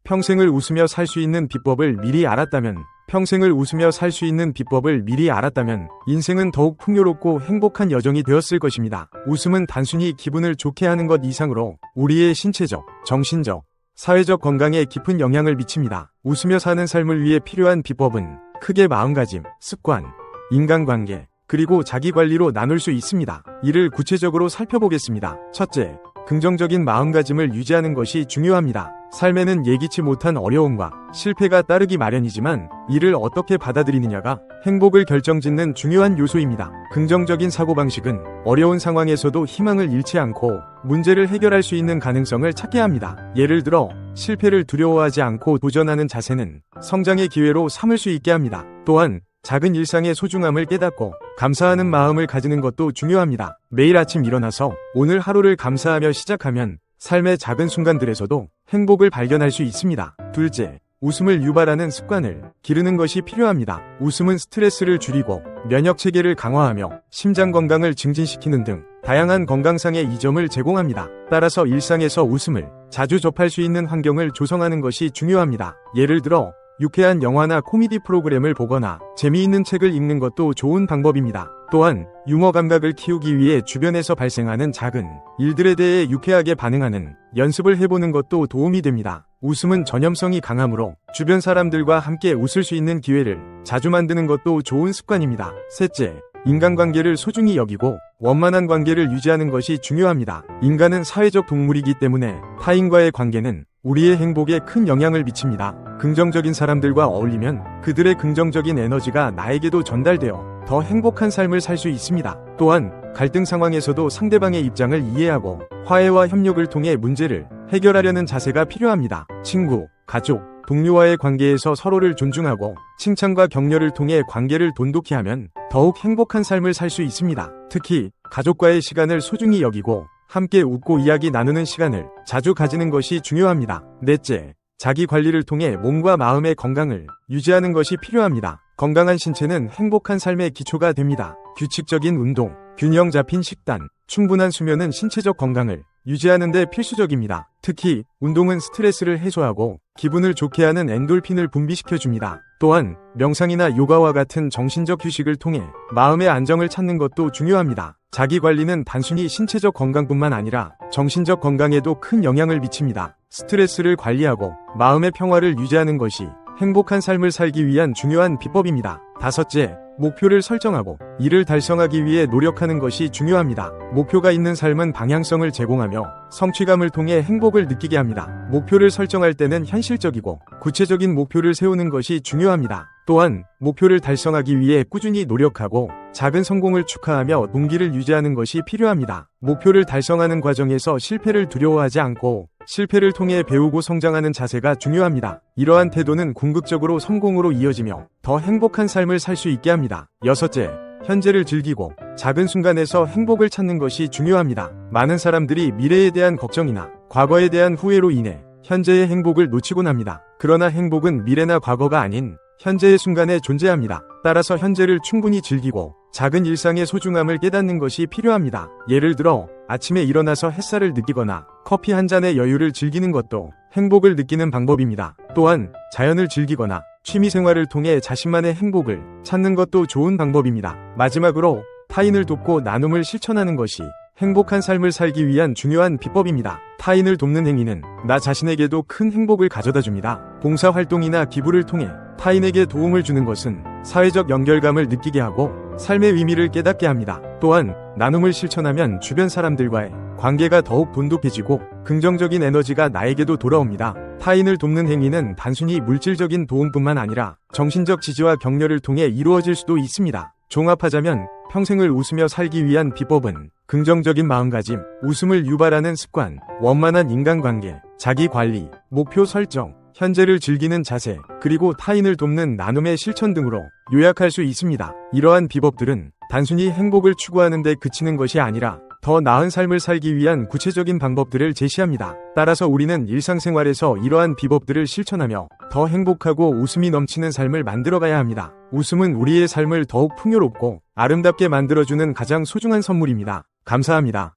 평생을 웃으며 살 수 있는 비법을 미리 알았다면, 평생을 웃으며 살 수 있는 비법을 미리 알았다면 인생은 더욱 풍요롭고 행복한 여정이 되었을 것입니다. 웃음은 단순히 기분을 좋게 하는 것 이상으로 우리의 신체적, 정신적, 사회적 건강에 깊은 영향을 미칩니다. 웃으며 사는 삶을 위해 필요한 비법은 크게 마음가짐, 습관, 인간관계, 그리고 자기관리로 나눌 수 있습니다. 이를 구체적으로 살펴보겠습니다. 첫째, 긍정적인 마음가짐을 유지하는 것이 중요합니다. 삶에는 예기치 못한 어려움과 실패가 따르기 마련이지만 이를 어떻게 받아들이느냐가 행복을 결정짓는 중요한 요소입니다. 긍정적인 사고방식은 어려운 상황에서도 희망을 잃지 않고 문제를 해결할 수 있는 가능성을 찾게 합니다. 예를 들어 실패를 두려워하지 않고 도전하는 자세는 성장의 기회로 삼을 수 있게 합니다. 또한 작은 일상의 소중함을 깨닫고 감사하는 마음을 가지는 것도 중요합니다. 매일 아침 일어나서 오늘 하루를 감사하며 시작하면 삶의 작은 순간들에서도 행복을 발견할 수 있습니다. 둘째, 웃음을 유발하는 습관을 기르는 것이 필요합니다. 웃음은 스트레스를 줄이고 면역체계를 강화하며 심장 건강을 증진시키는 등 다양한 건강상의 이점을 제공합니다. 따라서 일상에서 웃음을 자주 접할 수 있는 환경을 조성하는 것이 중요합니다. 예를 들어 유쾌한 영화나 코미디 프로그램을 보거나 재미있는 책을 읽는 것도 좋은 방법입니다. 또한 유머 감각을 키우기 위해 주변에서 발생하는 작은 일들에 대해 유쾌하게 반응하는 연습을 해보는 것도 도움이 됩니다. 웃음은 전염성이 강하므로 주변 사람들과 함께 웃을 수 있는 기회를 자주 만드는 것도 좋은 습관입니다. 셋째, 인간관계를 소중히 여기고 원만한 관계를 유지하는 것이 중요합니다. 인간은 사회적 동물이기 때문에 타인과의 관계는 우리의 행복에 큰 영향을 미칩니다. 긍정적인 사람들과 어울리면 그들의 긍정적인 에너지가 나에게도 전달되어 더 행복한 삶을 살 수 있습니다. 또한 갈등 상황에서도 상대방의 입장을 이해하고 화해와 협력을 통해 문제를 해결하려는 자세가 필요합니다. 친구, 가족, 동료와의 관계에서 서로를 존중하고 칭찬과 격려를 통해 관계를 돈독히 하면 더욱 행복한 삶을 살 수 있습니다. 특히 가족과의 시간을 소중히 여기고 함께 웃고 이야기 나누는 시간을 자주 가지는 것이 중요합니다. 넷째, 자기 관리를 통해 몸과 마음의 건강을 유지하는 것이 필요합니다. 건강한 신체는 행복한 삶의 기초가 됩니다. 규칙적인 운동, 균형 잡힌 식단, 충분한 수면은 신체적 건강을 유지하는 데 필수적입니다. 특히 운동은 스트레스를 해소하고 기분을 좋게 하는 엔돌핀을 분비시켜줍니다. 또한 명상이나 요가와 같은 정신적 휴식을 통해 마음의 안정을 찾는 것도 중요합니다. 자기 관리는 단순히 신체적 건강뿐만 아니라 정신적 건강에도 큰 영향을 미칩니다. 스트레스를 관리하고 마음의 평화를 유지하는 것이 행복한 삶을 살기 위한 중요한 비법입니다. 다섯째, 목표를 설정하고 이를 달성하기 위해 노력하는 것이 중요합니다. 목표가 있는 삶은 방향성을 제공하며 성취감을 통해 행복을 느끼게 합니다. 목표를 설정할 때는 현실적이고 구체적인 목표를 세우는 것이 중요합니다. 또한 목표를 달성하기 위해 꾸준히 노력하고 작은 성공을 축하하며 동기를 유지하는 것이 필요합니다. 목표를 달성하는 과정에서 실패를 두려워하지 않고 실패를 통해 배우고 성장하는 자세가 중요합니다. 이러한 태도는 궁극적으로 성공으로 이어지며 더 행복한 삶을 살 수 있게 합니다. 여섯째, 현재를 즐기고 작은 순간에서 행복을 찾는 것이 중요합니다. 많은 사람들이 미래에 대한 걱정이나 과거에 대한 후회로 인해 현재의 행복을 놓치곤 합니다. 그러나 행복은 미래나 과거가 아닌 현재의 순간에 존재합니다. 따라서 현재를 충분히 즐기고 작은 일상의 소중함을 깨닫는 것이 필요합니다. 예를 들어 아침에 일어나서 햇살을 느끼거나 커피 한 잔의 여유를 즐기는 것도 행복을 느끼는 방법입니다. 또한 자연을 즐기거나 취미생활을 통해 자신만의 행복을 찾는 것도 좋은 방법입니다. 마지막으로 타인을 돕고 나눔을 실천하는 것이 행복한 삶을 살기 위한 중요한 비법입니다. 타인을 돕는 행위는 나 자신에게도 큰 행복을 가져다 줍니다. 봉사활동이나 기부를 통해 타인에게 도움을 주는 것은 사회적 연결감을 느끼게 하고 삶의 의미를 깨닫게 합니다. 또한 나눔을 실천하면 주변 사람들과의 관계가 더욱 돈독해지고 긍정적인 에너지가 나에게도 돌아옵니다. 타인을 돕는 행위는 단순히 물질적인 도움뿐만 아니라 정신적 지지와 격려를 통해 이루어질 수도 있습니다. 종합하자면 평생을 웃으며 살기 위한 비법은 긍정적인 마음가짐, 웃음을 유발하는 습관, 원만한 인간관계, 자기관리, 목표 설정, 현재를 즐기는 자세, 그리고 타인을 돕는 나눔의 실천 등으로 요약할 수 있습니다. 이러한 비법들은 단순히 행복을 추구하는 데 그치는 것이 아니라 더 나은 삶을 살기 위한 구체적인 방법들을 제시합니다. 따라서 우리는 일상생활에서 이러한 비법들을 실천하며 더 행복하고 웃음이 넘치는 삶을 만들어가야 합니다. 웃음은 우리의 삶을 더욱 풍요롭고 아름답게 만들어주는 가장 소중한 선물입니다. 감사합니다.